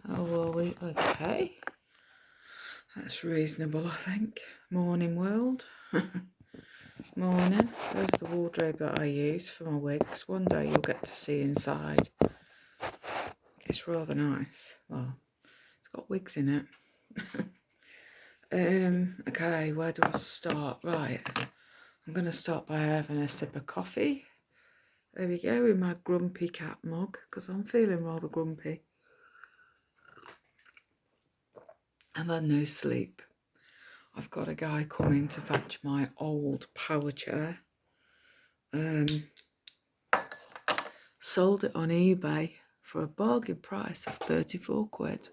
How are we? Okay. That's reasonable, I think. Morning, world. Morning. There's the wardrobe that I use for my wigs. One day you'll get to see inside. It's rather nice. Well, it's got wigs in it. Okay, where do I start? Right. I'm going to start by having a sip of coffee. There we go, in my grumpy cat mug, because I'm feeling rather grumpy. I've had no sleep. I've got a guy coming to fetch my old power chair. Sold it on eBay for a bargain price of 34 quid.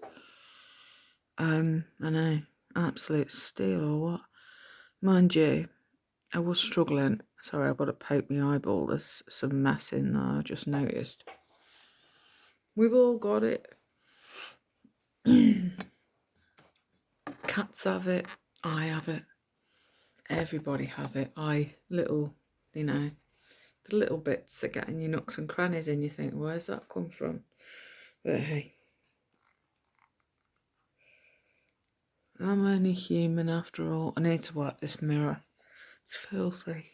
I know, absolute steal or what. Mind you, I was struggling. Sorry, I've got to poke my eyeball. There's some mess in there, I just noticed. We've all got it. Cats have it. I have it. Everybody has it. The little bits that get in your nooks and crannies and you think, where's that come from? But hey, I'm only human after all. I need to wipe this mirror. It's filthy.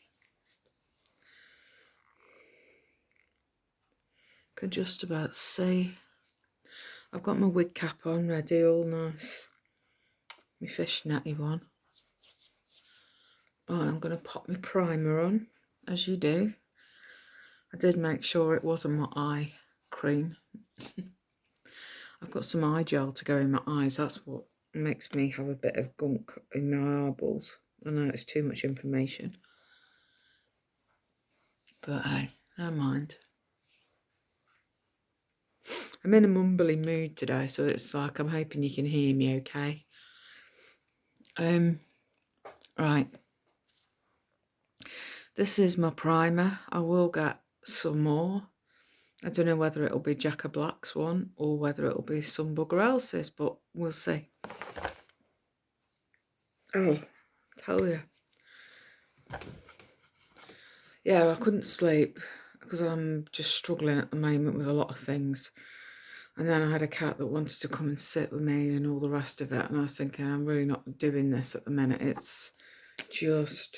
Can just about see. I've got my wig cap on ready, all nice. My fishnetty one. Right, I'm going to pop my primer on, as you do. I did make sure it wasn't my eye cream. I've got some eye gel to go in my eyes. That's what makes me have a bit of gunk in my eyeballs. I know it's too much information. But hey, never mind. I'm in a mumbly mood today, so it's like I'm hoping you can hear me okay. Right. This is my primer. I will get some more. I don't know whether it'll be Jacka Black's one or whether it'll be some bugger else's, but we'll see. Oh, tell you. Yeah, I couldn't sleep because I'm just struggling at the moment with a lot of things. And then I had a cat that wanted to come and sit with me and all the rest of it. And I was thinking, I'm really not doing this at the minute. It's just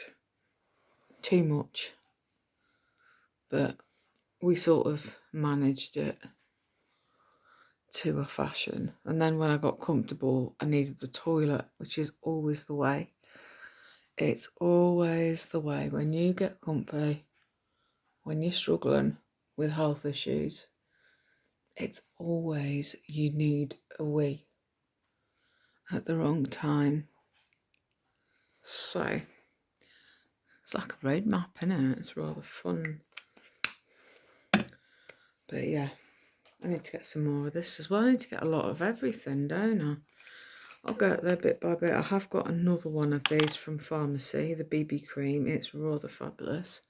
too much. But we sort of managed it to a fashion. And then when I got comfortable, I needed the toilet, which is always the way. It's always the way. When you get comfy, when you're struggling with health issues, it's always you need a wee at the wrong time. So it's like a road map, innit? It's rather fun. But yeah, I need to get some more of this as well. I need to get a lot of everything, don't I? I'll get there bit by bit. I have got another one of these from pharmacy, the BB cream. It's rather fabulous.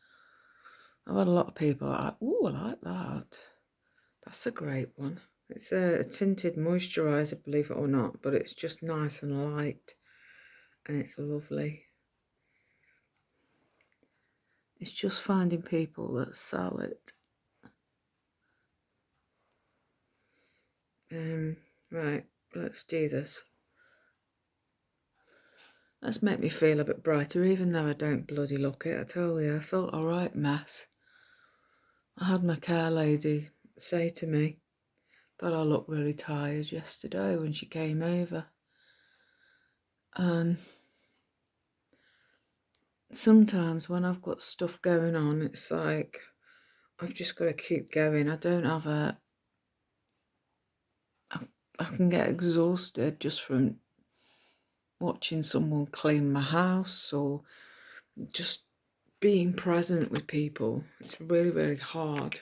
I've had a lot of people like, ooh, I like that. That's a great one. It's a tinted moisturiser, believe it or not, but it's just nice and light. And it's lovely. It's just finding people that sell it. Right, let's do this. Let's make me feel a bit brighter, even though I don't bloody look it. I tell you, I felt a right mess. I had my care lady say to me that I looked really tired yesterday when she came over. And sometimes when I've got stuff going on, it's like I've just got to keep going. I don't have I can get exhausted just from watching someone clean my house or just being present with people. It's really, really hard.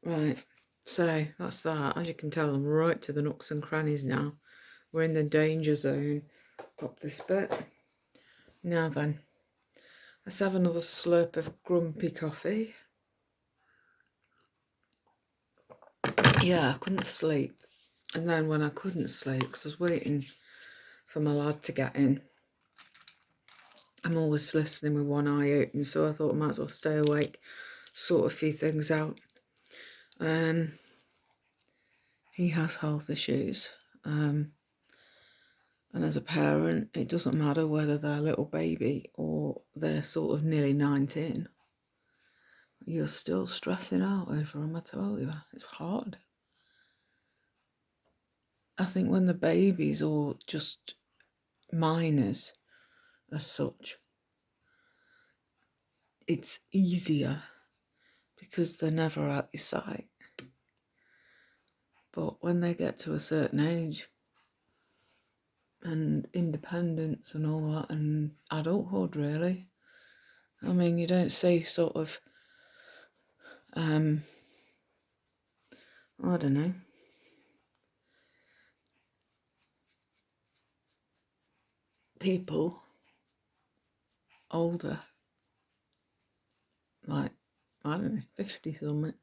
Right, so that's that. As you can tell, I'm right to the nooks and crannies now. We're in the danger zone. Pop this bit. Now then, let's have another slurp of grumpy coffee. Yeah, I couldn't sleep. And then when I couldn't sleep, because I was waiting for my lad to get in, I'm always listening with one eye open, so I thought I might as well stay awake, sort a few things out. he has health issues. And as a parent, it doesn't matter whether they're a little baby or they're sort of nearly 19. You're still stressing out over them, I tell you. It's hard. I think when the babies or just minors as such, it's easier because they're never out your sight. But when they get to a certain age and independence and all that and adulthood, really, I mean, you don't see sort of, I don't know, people older, like, I don't know, 50 something,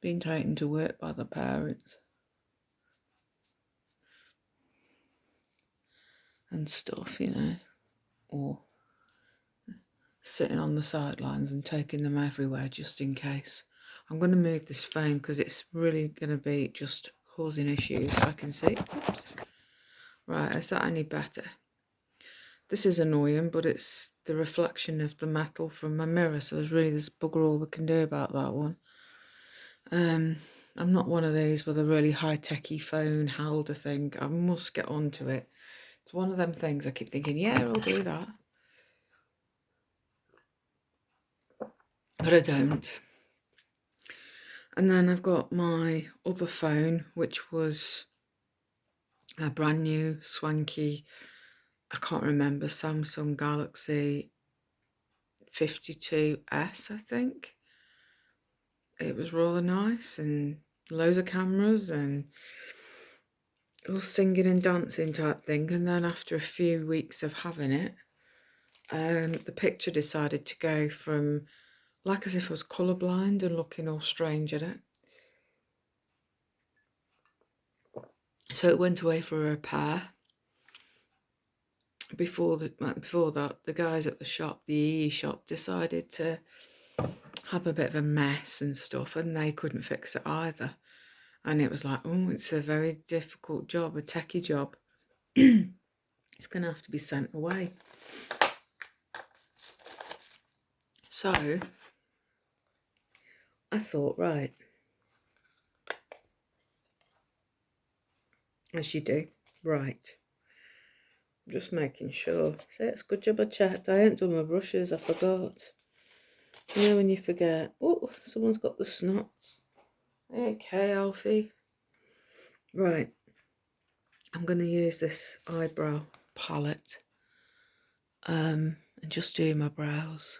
being taken to work by the parents and stuff, you know, or sitting on the sidelines and taking them everywhere just in case. I'm going to move this phone because it's really going to be just causing issues. I can see. Oops. Right, is that any better? This is annoying, but it's the reflection of the metal from my mirror, so there's bugger all we can do about that one. I'm not one of these with a really high-techy phone holder thing. I must get onto it. It's one of them things I keep thinking, yeah, I'll do that. But I don't. And then I've got my other phone, which was a brand new, swanky, I can't remember, Samsung Galaxy 52S, I think. It was really nice and loads of cameras and all singing and dancing type thing. And then after a few weeks of having it, the picture decided to go from like as if I was colourblind and looking all strange at it. So it went away for a repair. Before that, the guys at the shop, the EE shop, decided to have a bit of a mess and stuff, and they couldn't fix it either. And it was like, oh, it's a very difficult job, a techie job. It's going to have to be sent away. So I thought, right, as you do, right. Just making sure. See, it's a good job I checked. I ain't done my brushes, I forgot. You know when you forget, oh, someone's got the snots. Okay, Alfie. Right, I'm going to use this eyebrow palette and just do my brows.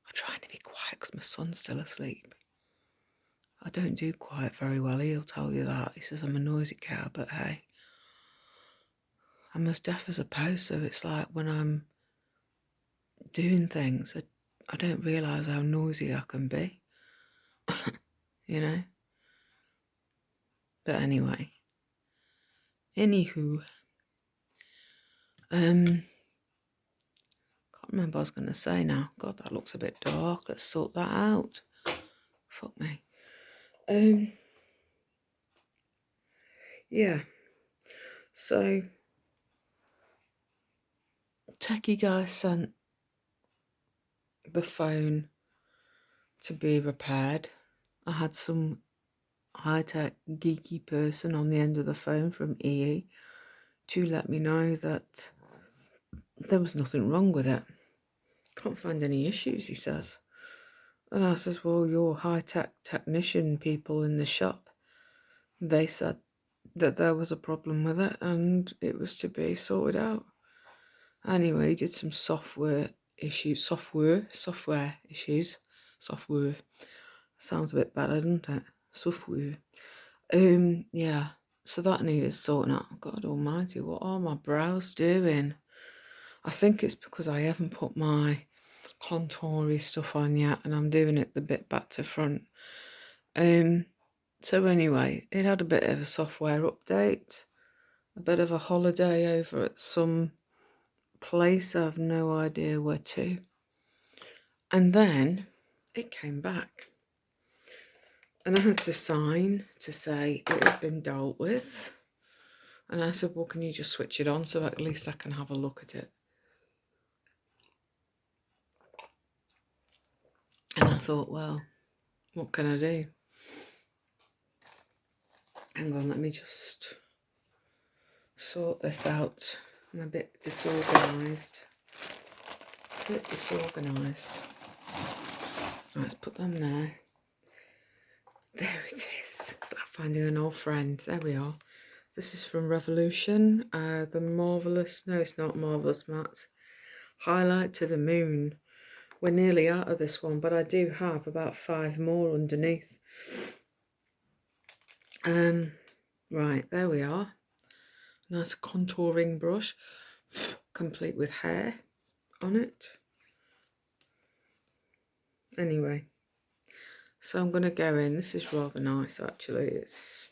I'm trying to be quiet because my son's still asleep. I don't do quiet very well, he'll tell you that. He says I'm a noisy cow, but hey, I'm as deaf as a post, so it's like when I'm doing things, I don't realise how noisy I can be, you know? But anyway, anywho, can't remember what I was going to say now. God, that looks a bit dark. Let's sort that out. Fuck me. Yeah. So, techie guy sent the phone to be repaired. I had some high-tech geeky person on the end of the phone from EE to let me know that there was nothing wrong with it. Can't find any issues, he says. And I says, well, your high-tech technician people in the shop, they said that there was a problem with it and it was to be sorted out. Anyway, he did some software issues. Software sounds a bit better, doesn't it? Software. Yeah, so that needed sorting out. God almighty, what are my brows doing? I think it's because I haven't put my contoury stuff on yet and I'm doing it the bit back to front. So anyway, it had a bit of a software update, a bit of a holiday over at some place, I have no idea where to. And then it came back. And I had to sign to say it had been dealt with. And I said, well, can you just switch it on so at least I can have a look at it? And I thought, well, what can I do? Hang on, let me just sort this out. I'm a bit disorganised. Let's put them there. There it is. It's like finding an old friend. There we are. This is from Revolution. The Marvellous, no it's not Marvellous Mattes. Highlight to the Moon. We're nearly out of this one, but I do have about 5 more underneath. Right, there we are. Nice contouring brush, complete with hair on it. Anyway, so I'm going to go in. This is rather nice actually. It's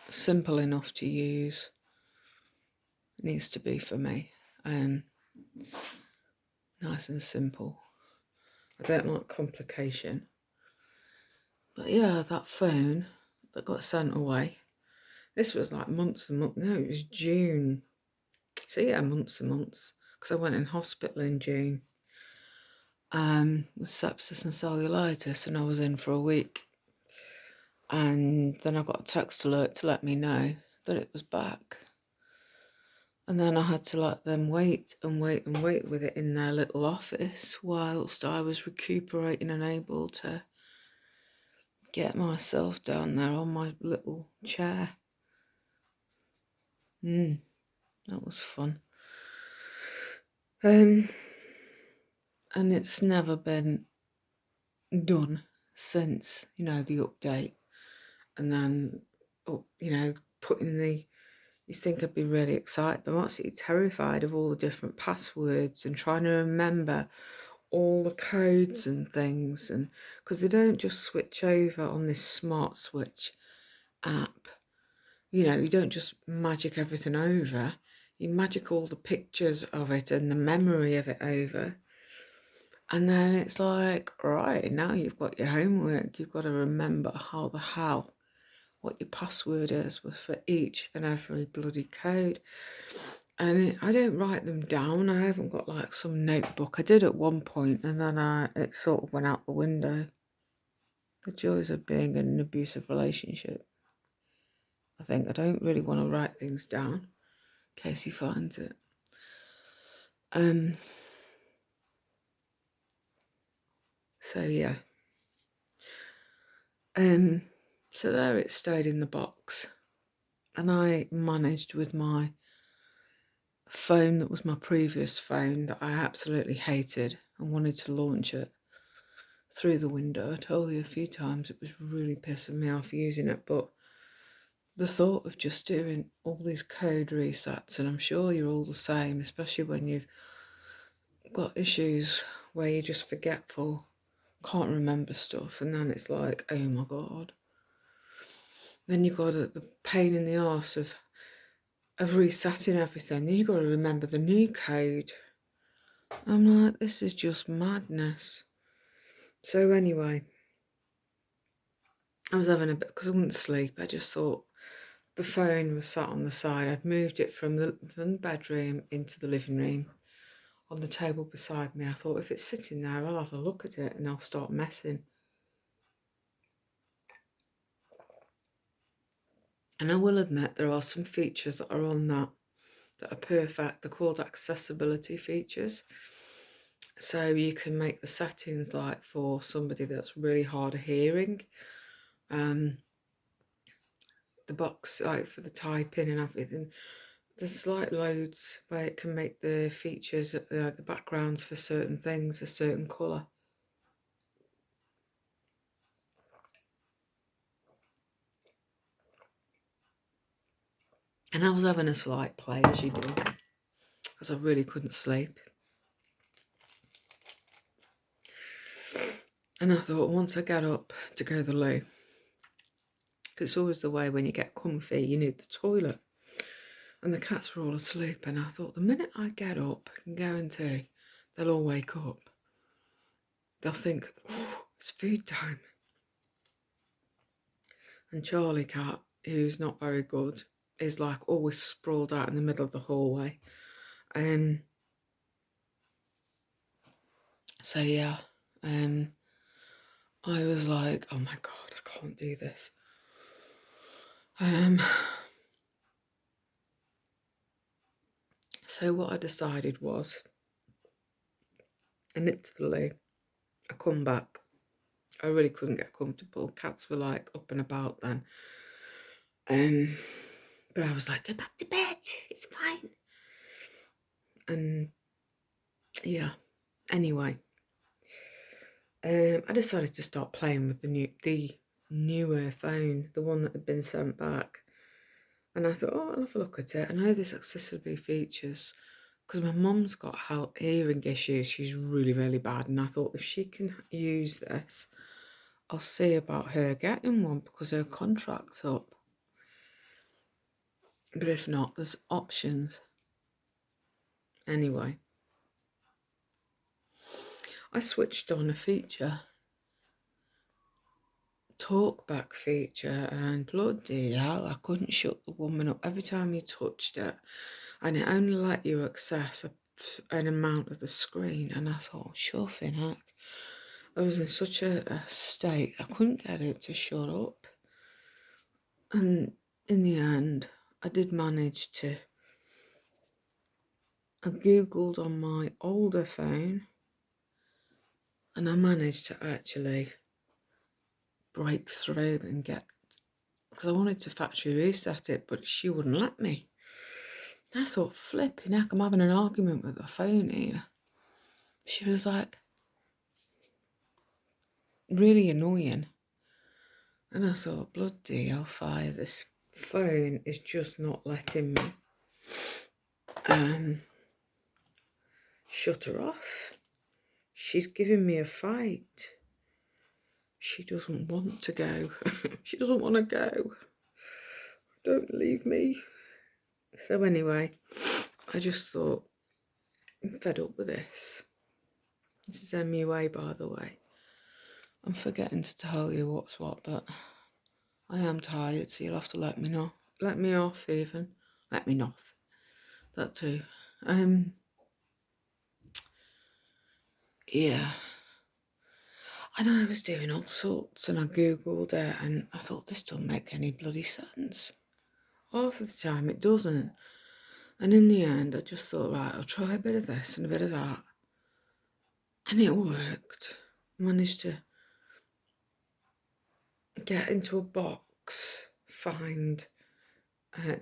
simple enough to use. It needs to be for me. Nice and simple. I don't like complication. But yeah, that phone that got sent away. This was like months and months. No, it was June. So yeah, months and months. Because I went in hospital in June. With sepsis and cellulitis, and I was in for a week. And then I got a text alert to let me know that it was back. And then I had to let them wait and wait and wait with it in their little office whilst I was recuperating and able to get myself down there on my little chair. That was fun. And it's never been done since, you know, the update. And then, you know, putting the, you think I'd be really excited, but I'm absolutely terrified of all the different passwords and trying to remember all the codes and things. And because they don't just switch over on this Smart Switch app. You know, you don't just magic everything over. You magic all the pictures of it and the memory of it over. And then it's like, right, now you've got your homework. You've got to remember how the hell, what your password is for each and every bloody code. And I don't write them down. I haven't got like some notebook. I did at one point and then it sort of went out the window. The joys of being in an abusive relationship. I think I don't really want to write things down in case he finds it. So yeah. So there it stayed in the box. And I managed with my phone that was my previous phone that I absolutely hated and wanted to launch it through the window. I told you a few times it was really pissing me off using it, but the thought of just doing all these code resets, and I'm sure you're all the same, especially when you've got issues where you're just forgetful, can't remember stuff, and then it's like, oh my god. Then you've got the pain in the arse of resetting everything. Then you've got to remember the new code. I'm like, this is just madness. So anyway, I was having a bit, because I wouldn't sleep, I just thought the phone was sat on the side. I'd moved it from the bedroom into the living room on the table beside me. I thought, if it's sitting there, I'll have a look at it and I'll start messing. And I will admit there are some features that are on that are perfect. They're called accessibility features. So you can make the settings like for somebody that's really hard of hearing. The box like for the typing and everything. There's like loads where it can make the features, the backgrounds for certain things a certain colour. And I was having a slight play, as you do, because I really couldn't sleep. And I thought, once I get up to go to the loo, because it's always the way when you get comfy, you need the toilet. And the cats were all asleep, and I thought, the minute I get up and go and tea, they'll all wake up. They'll think, oh, it's food time. And Charlie cat, who's not very good, is like always sprawled out in the middle of the hallway. So yeah, I was like, oh my God, I can't do this. So what I decided was, I nipped to the loo, I come back, I really couldn't get comfortable. Cats were like up and about then. But I was like, go back to bed, it's fine. And yeah, anyway, I decided to start playing with the newer phone, the one that had been sent back. And I thought, oh, I'll have a look at it. I know there's accessibility features because my mum's got hearing issues. She's really, really bad. And I thought if she can use this, I'll see about her getting one because her contract's up. But if not, there's options. Anyway, I switched on a feature, talkback feature, and bloody hell, I couldn't shut the woman up every time you touched it. And it only let you access an amount of the screen. And I thought, shuffing heck. I was in such a state, I couldn't get it to shut up. And in the end, I did manage to. I googled on my older phone and I managed to actually break through and get, because I wanted to factory reset it, but she wouldn't let me. I thought, flipping heck, I'm having an argument with the phone here. She was like, really annoying. And I thought, bloody hellfire, this phone is just not letting me shut her off. She's giving me a fight. She doesn't want to go. She doesn't want to go. Don't leave me. So anyway, I just thought, I'm fed up with this. This is MUA, by the way. I'm forgetting to tell you what's what, but I am tired, so you'll have to let me know. Let me off, even. Let me off. That too. Yeah. And I was doing all sorts, and I googled it, and I thought, this doesn't make any bloody sense. Half of the time it doesn't. And in the end, I just thought, right, I'll try a bit of this and a bit of that. And it worked. Managed to get into a box, find,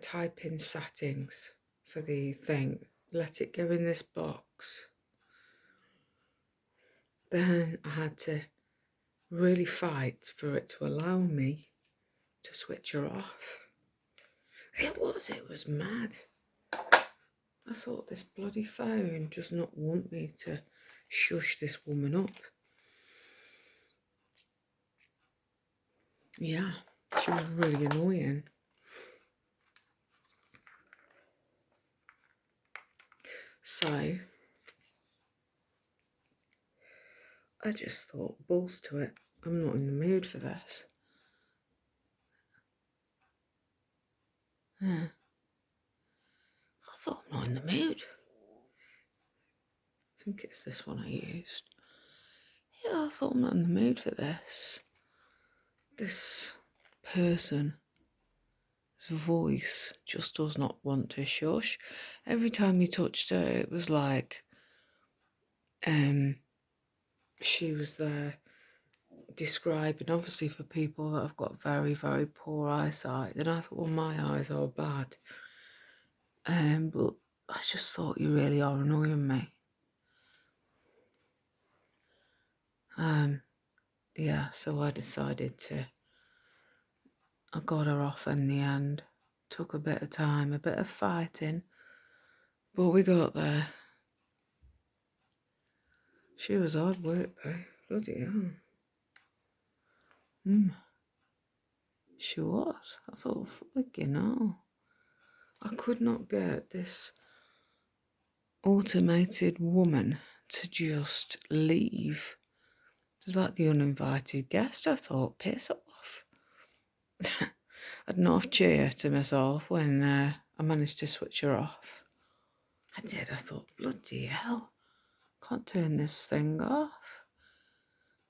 type in settings for the thing, let it go in this box. Then I had to really fight for it to allow me to switch her off. It was mad. I thought, this bloody phone does not want me to shush this woman up. Yeah, she was really annoying. So I just thought, balls to it. I'm not in the mood for this. Yeah. I thought, I'm not in the mood. I think it's this one I used. Yeah, I thought, I'm not in the mood for this. This person's voice just does not want to shush. Every time you touched her, it was like she was there describing, obviously for people that have got very, very poor eyesight. And I thought, well, my eyes are bad. But I just thought, you really are annoying me. Yeah, so I decided I got her off in the end. Took a bit of time, a bit of fighting, but we got there. She was hard work though, bloody hell. She was. I thought, fucking hell. I could not get this automated woman to just leave. It was like the uninvited guest. I thought, piss off. had enough cheer to myself when I managed to switch her off. I did. I thought, bloody hell, can't turn this thing off.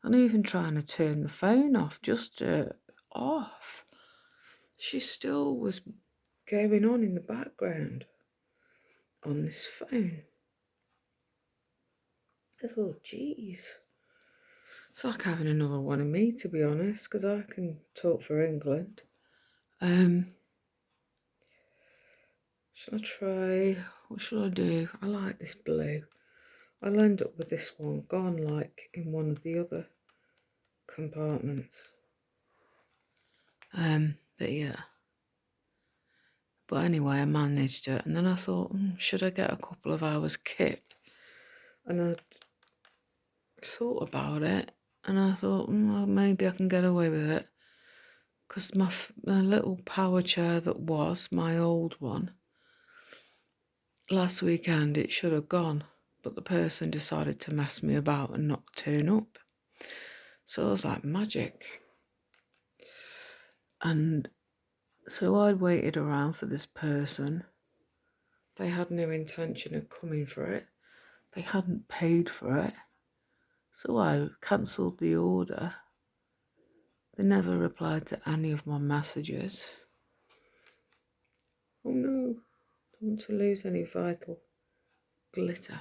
I'm even trying to turn the phone off, just off. She still was going on in the background on this phone. I thought, geez. It's like having another one of me, to be honest, because I can talk for England. Shall I try? What shall I do? I like this blue. I'll end up with this one gone like in one of the other compartments. But yeah. But anyway, I managed it, and then I thought, should I get a couple of hours kip? And I thought about it, and I thought, well, maybe I can get away with it, because my little power chair that was my old one, last weekend it should have gone, but the person decided to mess me about and not turn up. So I was like, magic. And so I'd waited around for this person. They had no intention of coming for it. They hadn't paid for it. So I cancelled the order. They never replied to any of my messages. Oh no, don't want to lose any vital glitter.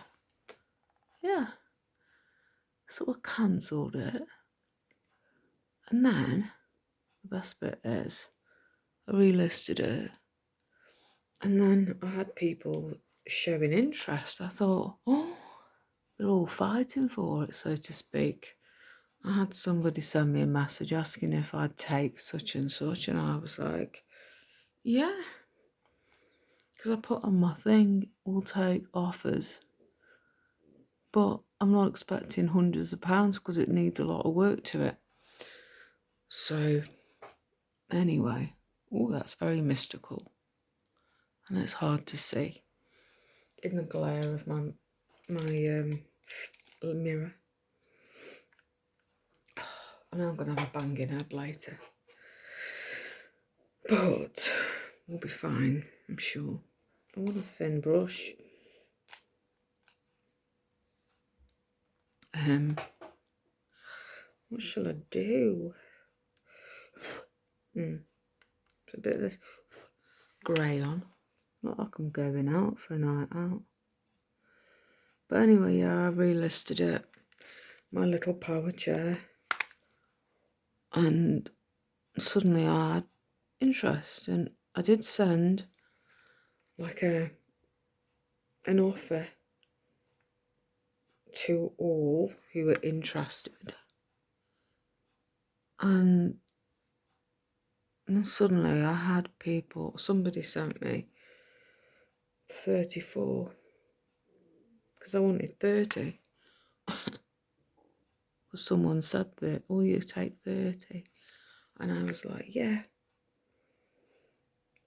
Yeah. So I cancelled it. And then, the best bit is, I relisted it. And then I had people showing interest. I thought, oh, they're all fighting for it, so to speak. I had somebody send me a message asking if I'd take such and such, and I was like, yeah. Because I put on my thing, we'll take offers. But I'm not expecting hundreds of pounds because it needs a lot of work to it. So, anyway, that's very mystical. And it's hard to see in the glare of my mirror. I know I'm going to have a banging head later. But we'll be fine, I'm sure. I want a thin brush. What shall I do? Put a bit of this grey on. Not like I'm going out for a night out. But anyway, yeah, I relisted it. My little power chair. And suddenly I had interest. And I did send like an offer to all who were interested. And then suddenly I had people, somebody sent me 34 because I wanted 30. Someone said that, oh, you take 30. And I was like, yeah.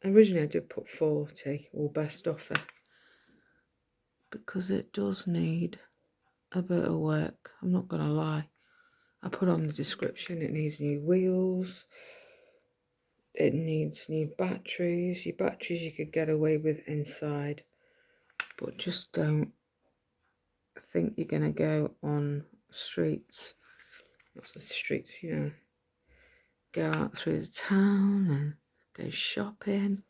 Originally I did put 40 or best offer because it does need a bit of work. I'm not going to lie. I put on the description, it needs new wheels. It needs new batteries. Your batteries you could get away with inside. But just don't think you're going to go on streets. Not the streets, you know. Go out through the town and go shopping.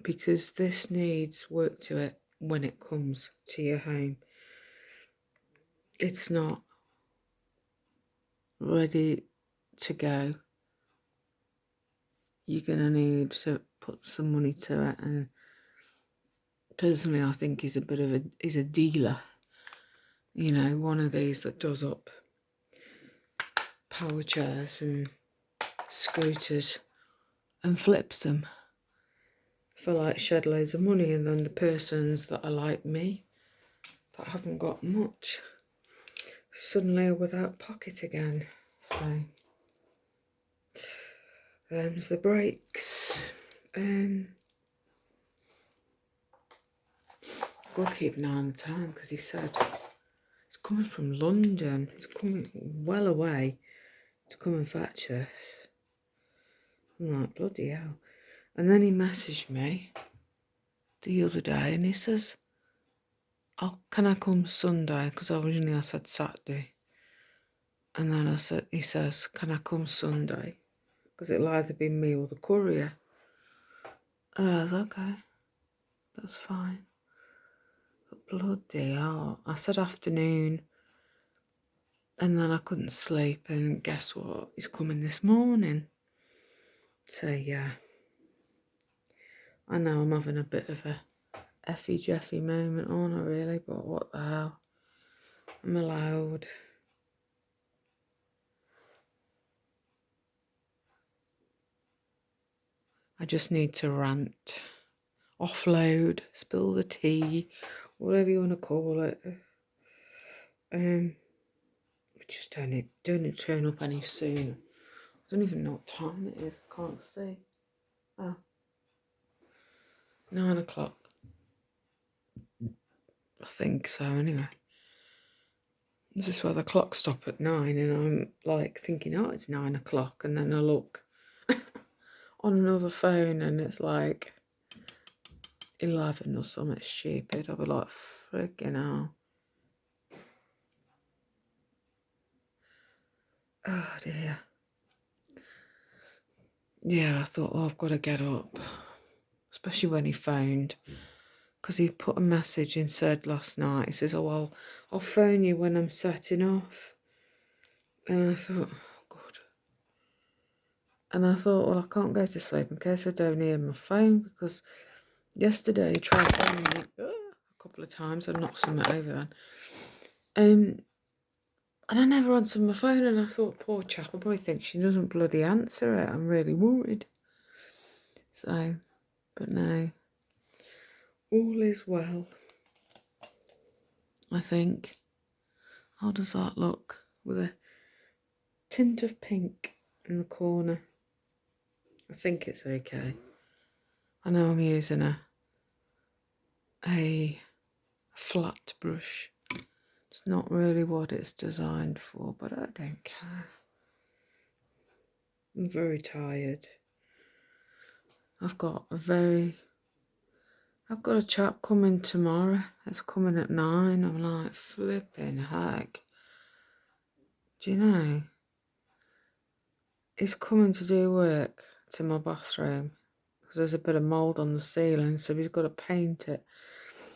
Because this needs work to it when it comes to your home. It's not ready to go. You're going to need to put some money to it. And personally, I think he's a dealer. You know, one of these that does up power chairs and scooters and flips them for like shed loads of money, and then the persons that are like me that haven't got much suddenly are without pocket again. So them's the breaks. We'll keep an eye on the time because he said it's coming from London. It's coming well away to come and fetch this. I'm like, bloody hell. And then he messaged me the other day and he says, can I come Sunday? Because originally I said Saturday. And then he says, can I come Sunday? Because it'll either be me or the courier. And I was okay, that's fine. But bloody hell. I said afternoon. And then I couldn't sleep, and guess what? He's coming this morning. So yeah, I know I'm having a bit of a effie jeffy moment, aren't I really? But what the hell? I'm allowed. I just need to rant, offload, spill the tea, whatever you want to call it. We just don't turn up any sooner. I don't even know what time it is. I can't see. Oh, 9 o'clock. I think so, anyway. This is where the clock stopped at 9, and I'm like thinking, oh, it's 9 o'clock, and then I look on another phone and it's like 11 or something stupid. I'll be like, freaking hell. Oh dear. Yeah, I thought, oh, I've got to get up. Especially when he phoned. Because he put a message and said last night, he says, oh, well, I'll phone you when I'm setting off. And I thought, oh, good. And I thought, well, I can't go to sleep in case I don't hear my phone, because yesterday he tried phoning me a couple of times. I knocked something over then. And I never answered my phone, and I thought, poor chap, I probably think she doesn't bloody answer it. I'm really worried. So, but no, all is well, I think. How does that look? With a tint of pink in the corner. I think it's okay. I know I'm using a flat brush. It's not really what it's designed for, but I don't care. I'm very tired. I've got a chap coming tomorrow. It's coming at 9. I'm like, flipping heck. Do you know? He's coming to do work to my bathroom because there's a bit of mould on the ceiling, so he's got to paint it.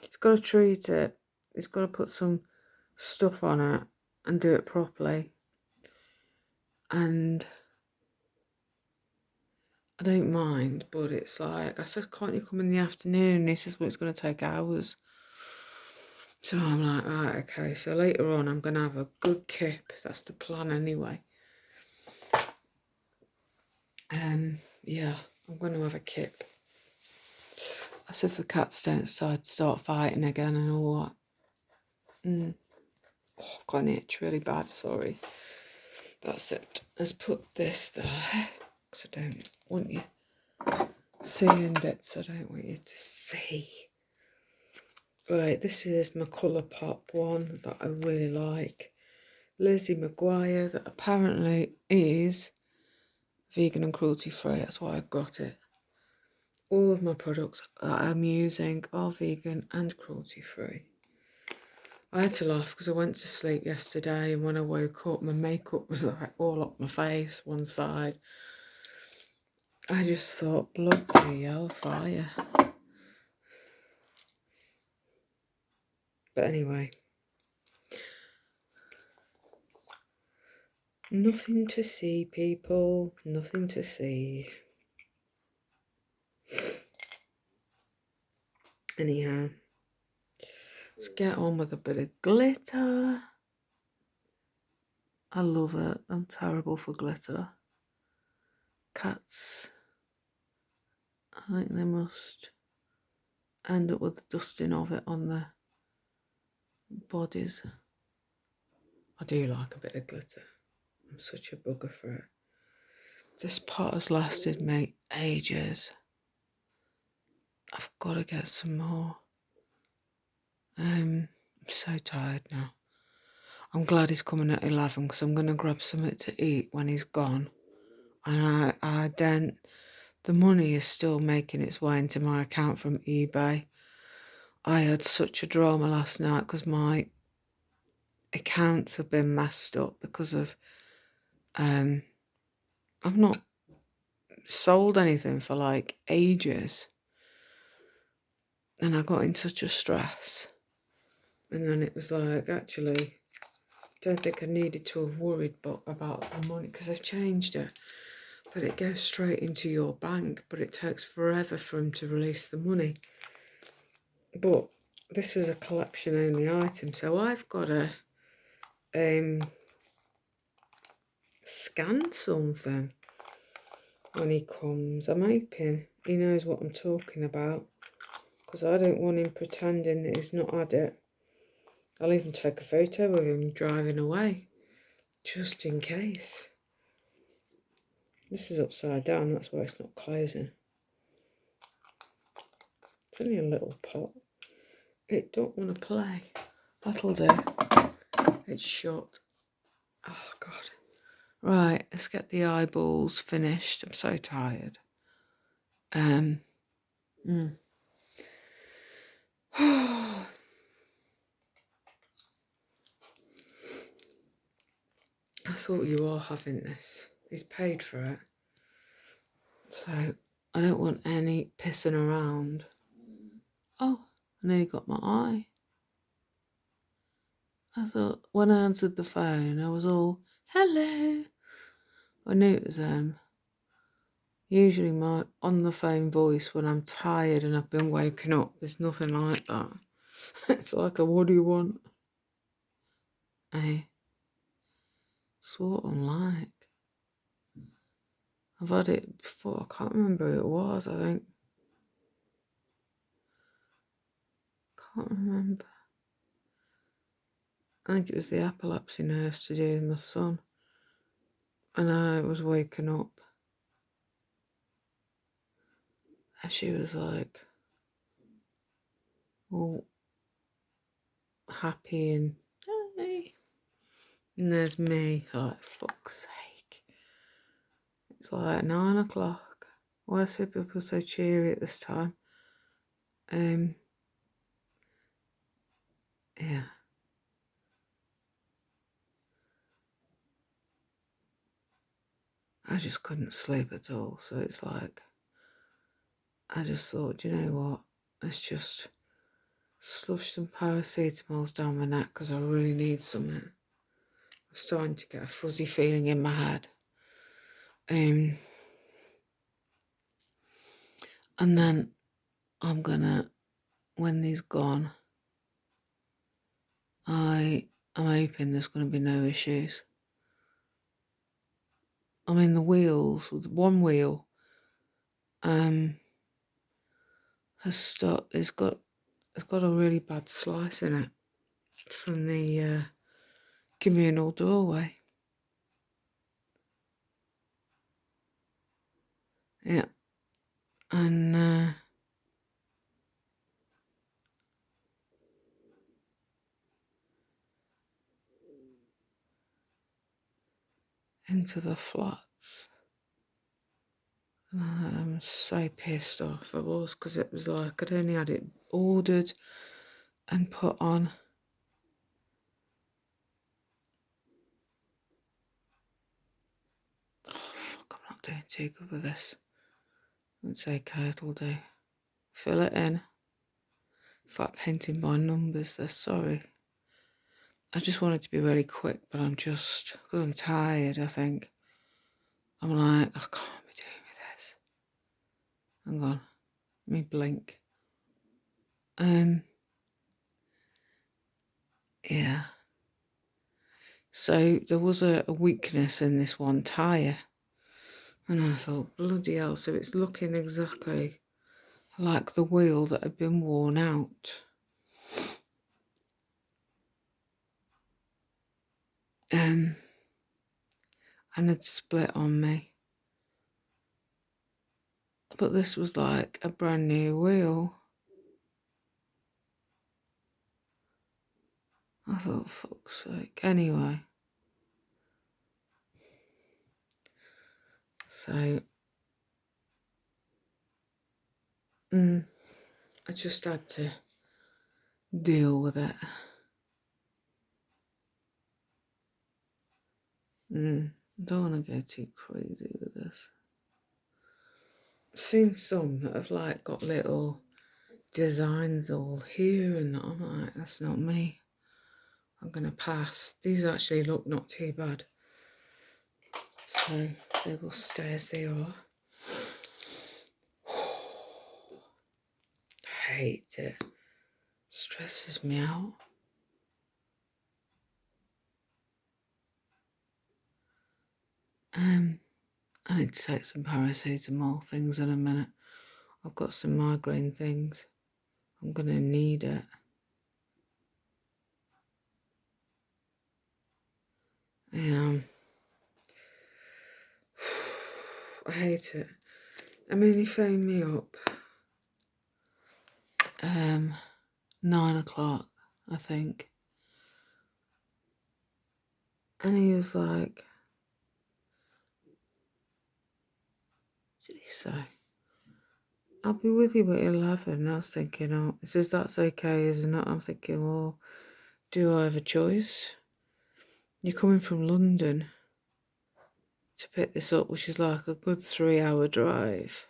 He's got to treat it. He's got to put some stuff on it and do it properly. And I don't mind, but it's like, I said, can't you come in the afternoon? And he says, well, it's going to take hours. So I'm like, right, okay. So later on, I'm going to have a good kip. That's the plan anyway. Yeah, I'm going to have a kip. As if the cats don't decide to start fighting again and all that. Oh, got an itch really bad, sorry. That's it. Let's put this there, because I don't want you seeing bits I don't want you to see. Right, this is my Colour Pop one that I really like. Lizzie McGuire, that apparently is vegan and cruelty free. That's why I got it. All of my products that I'm using are vegan and cruelty free. I had to laugh because I went to sleep yesterday, and when I woke up, my makeup was like all up my face, one side. I just thought, bloody hellfire. But anyway, nothing to see, people. Nothing to see. Anyhow, let's get on with a bit of glitter. I love it. I'm terrible for glitter. Cats, I think they must end up with the dusting of it on their bodies. I do like a bit of glitter. I'm such a bugger for it. This pot has lasted me ages. I've got to get some more. I'm so tired now. I'm glad he's coming at 11 because I'm going to grab something to eat when he's gone. and I don't. The money is still making its way into my account from eBay. I had such a drama last night because my accounts have been messed up because of I've not sold anything for like ages, and I got in such a stress. And then it was like, actually, don't think I needed to have worried about the money because they've changed it. But it goes straight into your bank, but it takes forever for them to release the money. But this is a collection only item, so I've got to scan something when he comes. I'm hoping he knows what I'm talking about, because I don't want him pretending that he's not had it. I'll even take a photo of him driving away, just in case. This is upside down, that's why it's not closing. It's only a little pot. It don't want to play. That'll do. It's shut. Oh, God. Right, let's get the eyeballs finished. I'm so tired. I thought you were having this. He's paid for it. So I don't want any pissing around. Oh, I nearly got my eye. I thought when I answered the phone, I was all, hello. I knew it was usually my on the phone voice when I'm tired and I've been woken up. There's nothing like that. It's like a what do you want? Hey, it's what I'm like. I've had it before. I can't remember who it was. I think. Can't remember. I think it was the epilepsy nurse to do with my son. And I was waking up. And she was like, all happy and hey. And there's me, like, fuck's sake. It's like 9 o'clock. Why are some people so cheery at this time? Yeah. I just couldn't sleep at all. So it's like, I just thought, you know what? Let's just slush some paracetamols down my neck because I really need something. I'm starting to get a fuzzy feeling in my head. And then I'm gonna, when these gone, I'm hoping there's gonna be no issues. I mean, the wheels, one wheel, has it's got a really bad slice in it from the communal doorway. Yeah, and into the flats. I'm so pissed off I was, because it was like I'd only had it ordered and put on. Oh, fuck, I'm not doing too good with this. It's okay, it'll do. Fill it in. It's like painting by numbers, they're sorry. I just want it to be really quick, but I'm just, because I'm tired, I think. I'm like, I can't be doing with this. Hang on, let me blink. Yeah. So there was a weakness in this one tyre. And I thought, bloody hell, so it's looking exactly like the wheel that had been worn out. And had split on me. But this was like a brand new wheel. I thought, fuck's sake. Anyway. So, I just had to deal with it. Don't want to go too crazy with this. I've seen some that have like got little designs all here and that. I'm like, that's not me. I'm gonna pass. These actually look not too bad. So they will stay as they are. I hate it. Stresses me out. I need to take some paracetamol things in a minute. I've got some migraine things. I'm gonna need it. I hate it. I mean, he phoned me up 9 o'clock, I think. And he was like, what did he say? I'll be with you at 11. And I was thinking, oh, he says, that's okay, isn't it? I'm thinking, well, do I have a choice? You're coming from London to pick this up, which is like a good 3-hour drive.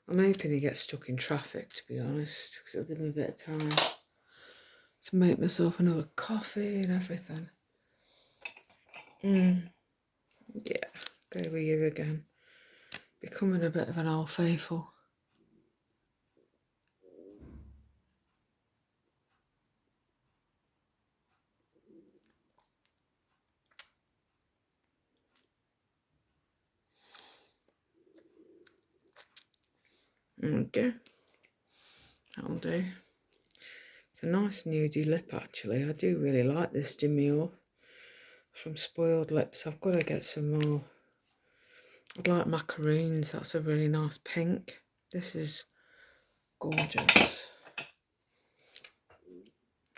I'm hoping he gets stuck in traffic, to be honest, because it'll give me a bit of time to make myself another coffee and everything. Yeah, go with you again. Becoming a bit of an old faithful. Okay, that'll do. It's a nice nudie lip, actually. I do really like this Demure from Spoiled Lips. I've got to get some more. I'd like macaroons. That's a really nice pink. This is gorgeous.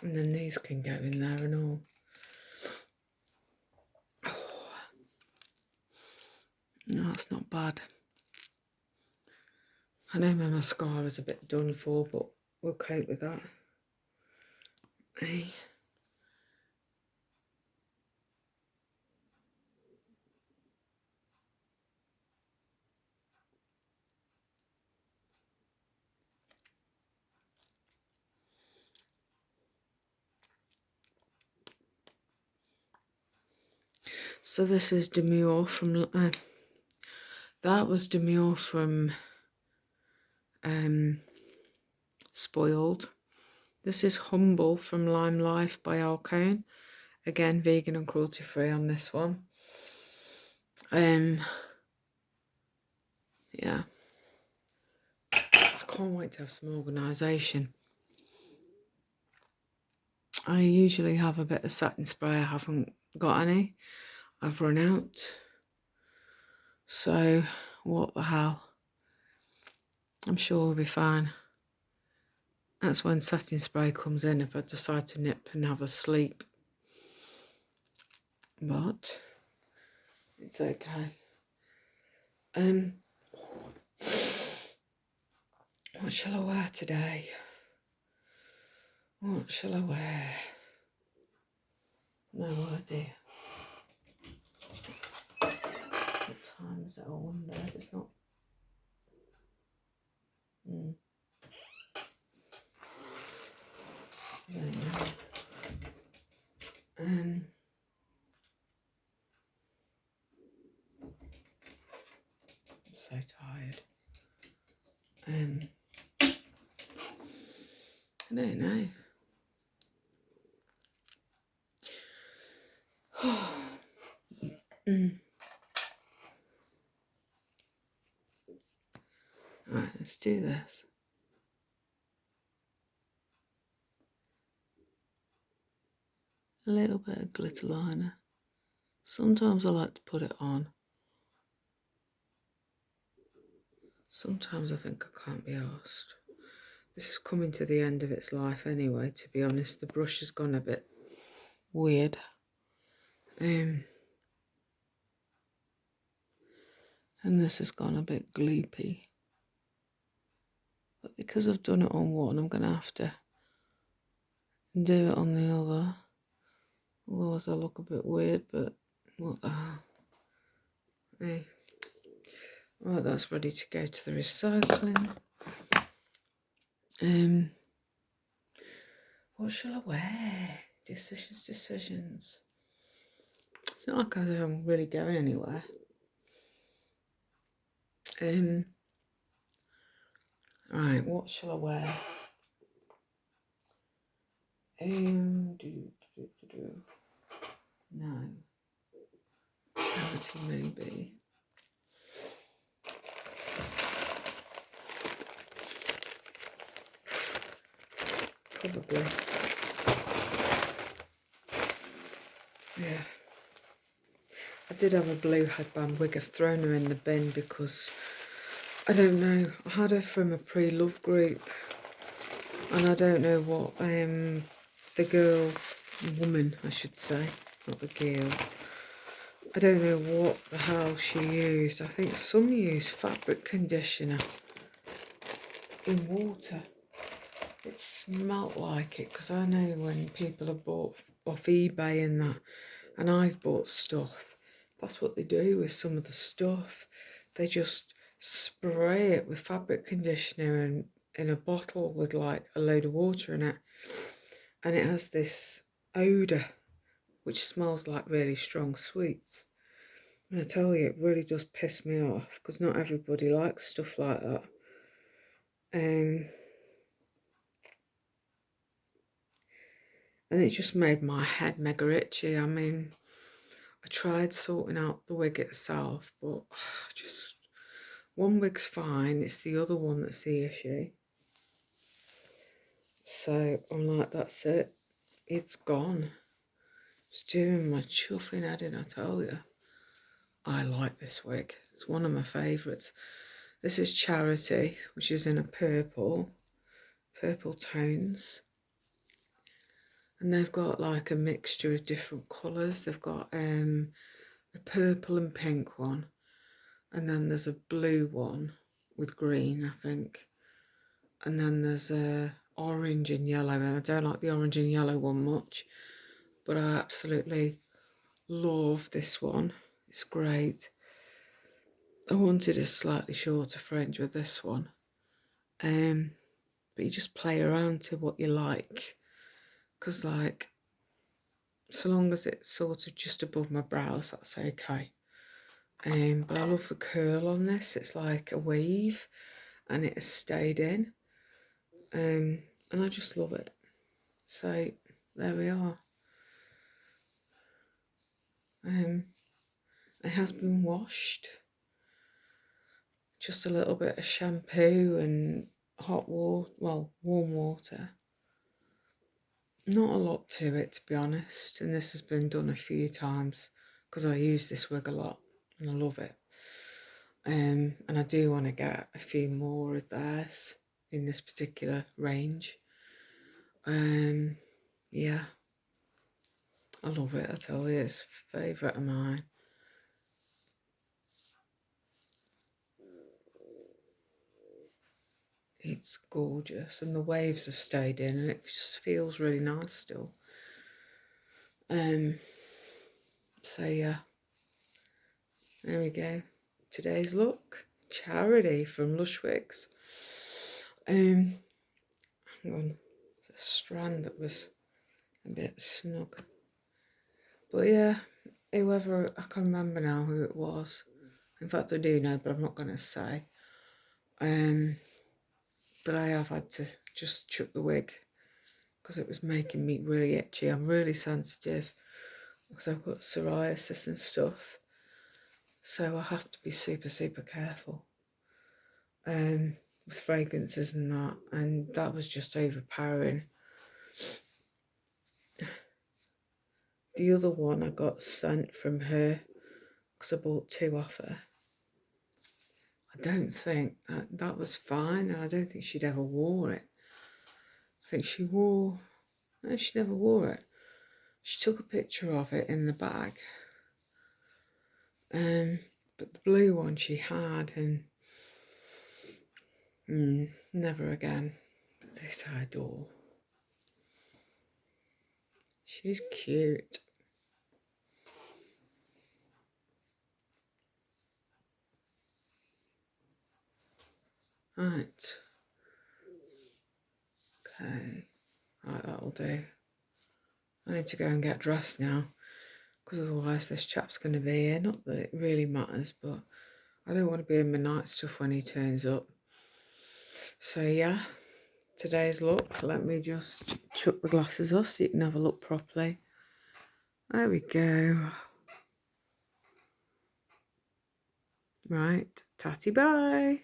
And then these can go in there and all. Oh, no, that's not bad. I know my mascara's a bit done for, but we'll cope with that. Hey. So this is Demure from, that was Demure from Spoiled. This is Humble from Lime Life by Alcone. Again, vegan and cruelty free on this one. Yeah. I can't wait to have some organisation. I usually have a bit of satin spray. I haven't got any. I've run out. So, what the hell? I'm sure we'll be fine. That's when satin spray comes in if I decide to nip and have a sleep. But it's okay. What shall I wear today? What shall I wear? No idea. What time is it? I wonder. It's not. I don't know. I'm so tired. I don't know. Right, let's do this. A little bit of glitter liner. Sometimes I like to put it on. Sometimes I think I can't be arsed. This is coming to the end of its life anyway, to be honest. The brush has gone a bit weird. And this has gone a bit gloopy. But because I've done it on one, I'm going to have to do it on the other. Otherwise I look a bit weird, but what the hell. Hey. Right, that's ready to go to the recycling. What shall I wear? Decisions. It's not like I'm really going anywhere. Right, what shall I wear? No. Charity maybe. Probably. Yeah. I did have a blue headband wig. I've thrown her in the bin because I don't know. I had her from a pre-love group, and I don't know what the woman I should say, not the girl. I don't know what the hell she used. I think some use fabric conditioner in water. It smelt like it, because I know when people have bought off eBay and that, and I've bought stuff, that's what they do with some of the stuff. They just spray it with fabric conditioner and in a bottle with like a load of water in it, and it has this odour which smells like really strong sweets. And I tell you, it really does piss me off, because not everybody likes stuff like that. And it just made my head mega itchy. I mean, I tried sorting out the wig itself, but just one wig's fine. It's the other one that's the issue. So I'm like, that's it. It's gone. It's doing my chuffing head in, I tell you. I like this wig. It's one of my favourites. This is Charity, which is in a purple tones. And they've got like a mixture of different colours. They've got a purple and pink one. And then there's a blue one with green, I think. And then there's a orange and yellow. And I don't like the orange and yellow one much. But I absolutely love this one. It's great. I wanted a slightly shorter fringe with this one. But you just play around to what you like. Because like, so long as it's sort of just above my brows, that's okay. But I love the curl on this. It's like a wave and it has stayed in. And I just love it. So there we are. It has been washed. Just a little bit of shampoo and hot water, well, warm water. Not a lot to it, to be honest. And this has been done a few times because I use this wig a lot and I love it. And I do want to get a few more of theirs in this particular range. Yeah, I love it, I tell you, it's a favourite of mine. It's gorgeous, and the waves have stayed in, and it just feels really nice still. So yeah, there we go. Today's look, Charity from Lush Wigs. Hang on, the strand that was a bit snug. But yeah, whoever, I can't remember now who it was. In fact, I do know, but I'm not going to say. But I have had to just chuck the wig because it was making me really itchy. I'm really sensitive because I've got psoriasis and stuff. So I have to be super, super careful with fragrances and that. And that was just overpowering. The other one I got sent from her because I bought two off her. I don't think that was fine, and I don't think she'd ever wore it. I think she wore, no, she never wore it. She took a picture of it in the bag. But the blue one she had, and never again. But this I adore. She's cute. Right. Okay. Right, that'll do. I need to go and get dressed now, because otherwise this chap's going to be here. Not that it really matters, but I don't want to be in my night stuff when he turns up. So yeah, today's look. Let me just chuck the glasses off so you can have a look properly. There we go. Right, tatty bye.